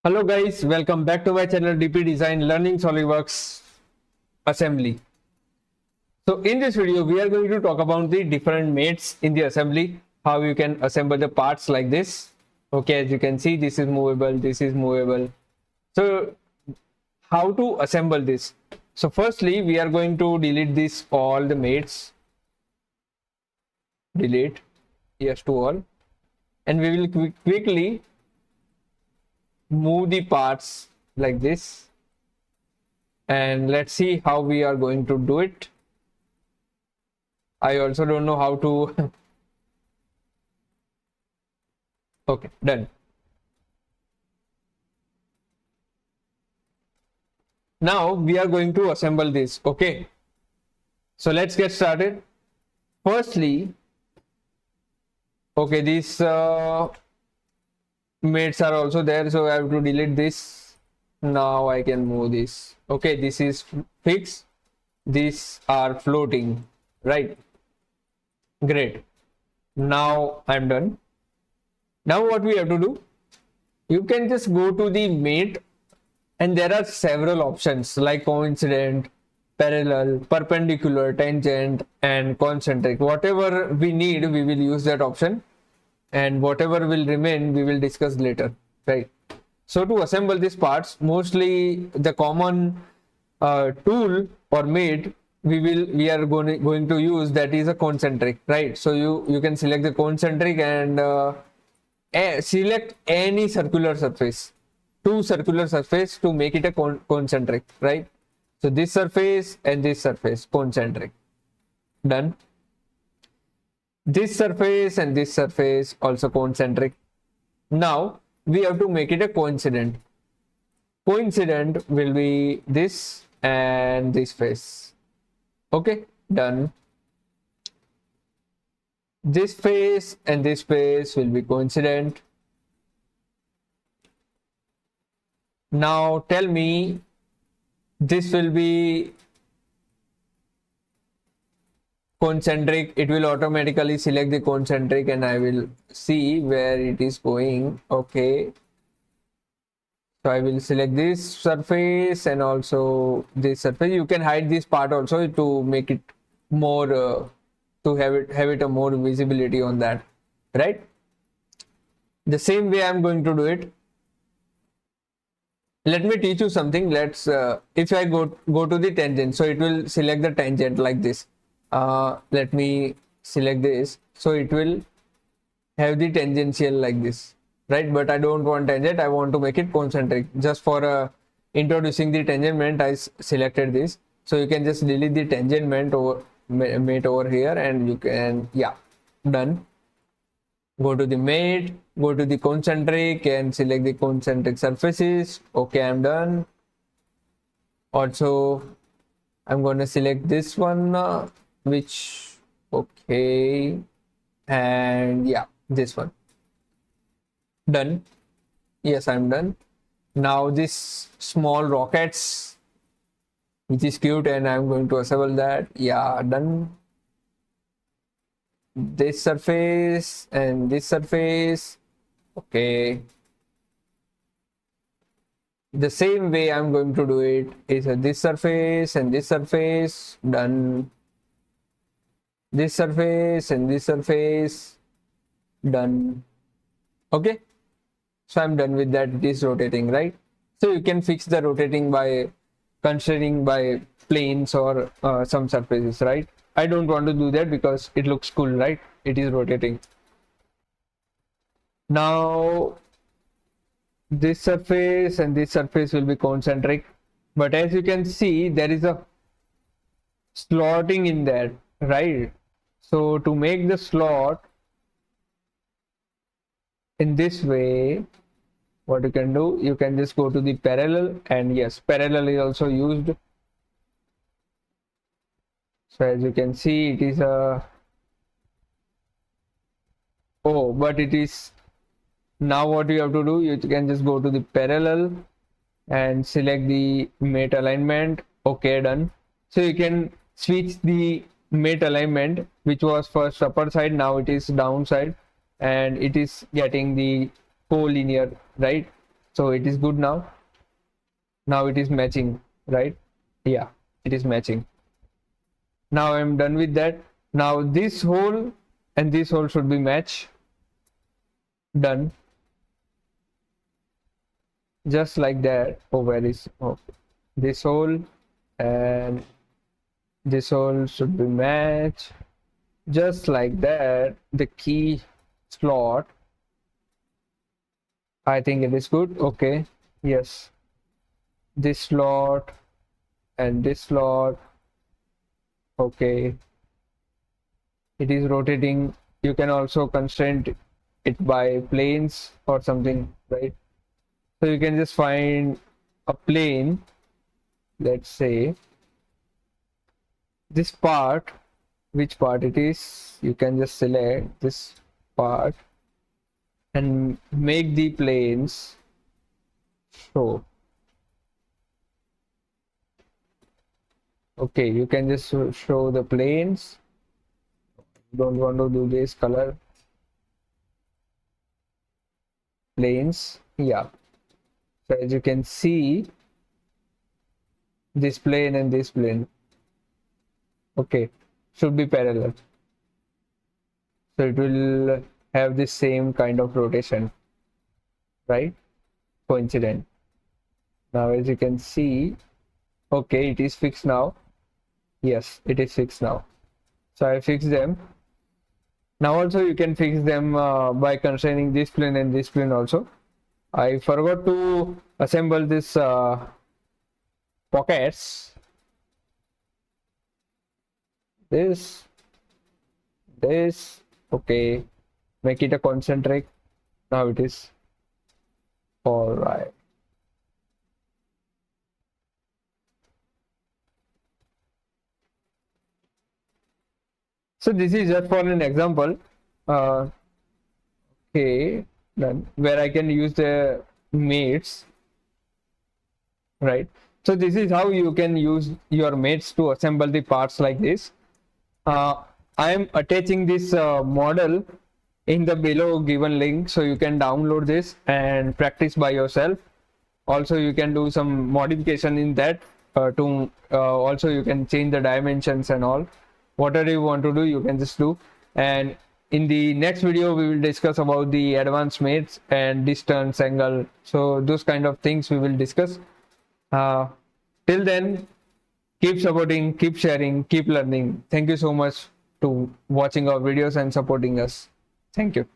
Hello guys, welcome back to my channel DP Design Learning Solidworks Assembly. So in this video, we are going to talk about the different mates in the assembly, how you can assemble the parts like this. Okay, as you can see, this is movable, this is movable. So how to assemble this? So firstly, we are going to delete this all the mates. Delete, yes to all. And we will quickly move the parts like this. And let's see how we are going to do it. I also don't know how to. Okay, done. Now we are going to assemble this. Okay, so let's get started. Firstly, okay, these mates are also there, so I have to delete this. Now I can move this. Okay, this is fixed, these are floating, right? Great. Now I'm done. Now what we have to do, you can just go to the mate and there are several options like coincident, parallel, perpendicular, tangent and concentric. Whatever we need, we will use that option, and whatever will remain, we will discuss later, right? So to assemble these parts, mostly the common tool or mate we are going to use, that is a concentric, right? So you can select the concentric and select any circular surface, two circular surface to make it a concentric, right? So this surface and this surface, concentric. Done. This surface and this surface also concentric. Now we have to make it a coincident. Coincident will be this and this face. Okay, done. This face and this face will be coincident. Now tell me, this will be concentric. It will automatically select the concentric and I will see where it is going. Okay, so I will select this surface and also this surface. You can hide this part also to make it more to have it a more visibility on that, right? The same way I'm going to do it. Let me teach you something. Let's if I go to the tangent, so it will select the tangent like this. Let me select this, so it will have the tangential like this, right? But I don't want tangent, I want to make it concentric. Just for introducing the tangent mate, I selected this. So you can just delete the tangent mate over here and you can, yeah, done. Go to the mate, go to the concentric and select the concentric surfaces. Okay, I'm done. Also I'm going to select this one, which, okay, and yeah, this one. Done. Yes, I'm done. Now this small rockets, which is cute, and I'm going to assemble that. Yeah, done. This surface and this surface. Okay, the same way I'm going to do it is this surface and this surface. Done. This surface and this surface. Done. Okay, so I'm done with that. It is rotating, right? So you can fix the rotating by considering by planes or some surfaces, right? I don't want to do that because it looks cool, right? It is rotating. Now this surface and this surface will be concentric, but as you can see, there is a slotting in there, right? So to make the slot in this way, what you can do, you can just go to the parallel, and yes, parallel is also used. So as you can see, it is a, oh, but it is, now what you have to do, you can just go to the parallel and select the mate alignment. Okay, done. So you can switch the mate alignment, which was first upper side, now it is downside, and it is getting the co-linear, right? So it is good now. Now it is matching, right? Yeah, it is matching. Now I'm done with that. Now this hole and this hole should be matched. Done. Just like that. Oh, where is this hole and this hole should be matched. Just like that. The key slot. I think it is good. Okay. Yes. This slot and this slot. Okay. It is rotating. You can also constrain it by planes or something, right? So you can just find a plane. Let's say this part, which part it is, you can just select this part and make the planes show. Okay, you can just show the planes. Don't want to do this color. Planes, yeah. So as you can see, this plane and this plane, okay, should be parallel. So it will have the same kind of rotation, right? Coincident. Now as you can see, okay, it is fixed now. Yes, it is fixed now. So I fix them. Now also you can fix them by constraining this plane and this plane also. I forgot to assemble this pockets. This, okay, make it a concentric. Now it is all right. So this is just for an example. Okay, then where I can use the mates, right? So this is how you can use your mates to assemble the parts like this. I am attaching this model in the below given link, so you can download this and practice by yourself. Also you can do some modification in that also you can change the dimensions and all. Whatever you want to do, you can just do. And in the next video we will discuss about the advanced mates and distance, angle, so those kind of things we will discuss. Till then, keep supporting, keep sharing, keep learning. Thank you so much to watching our videos and supporting us. Thank you.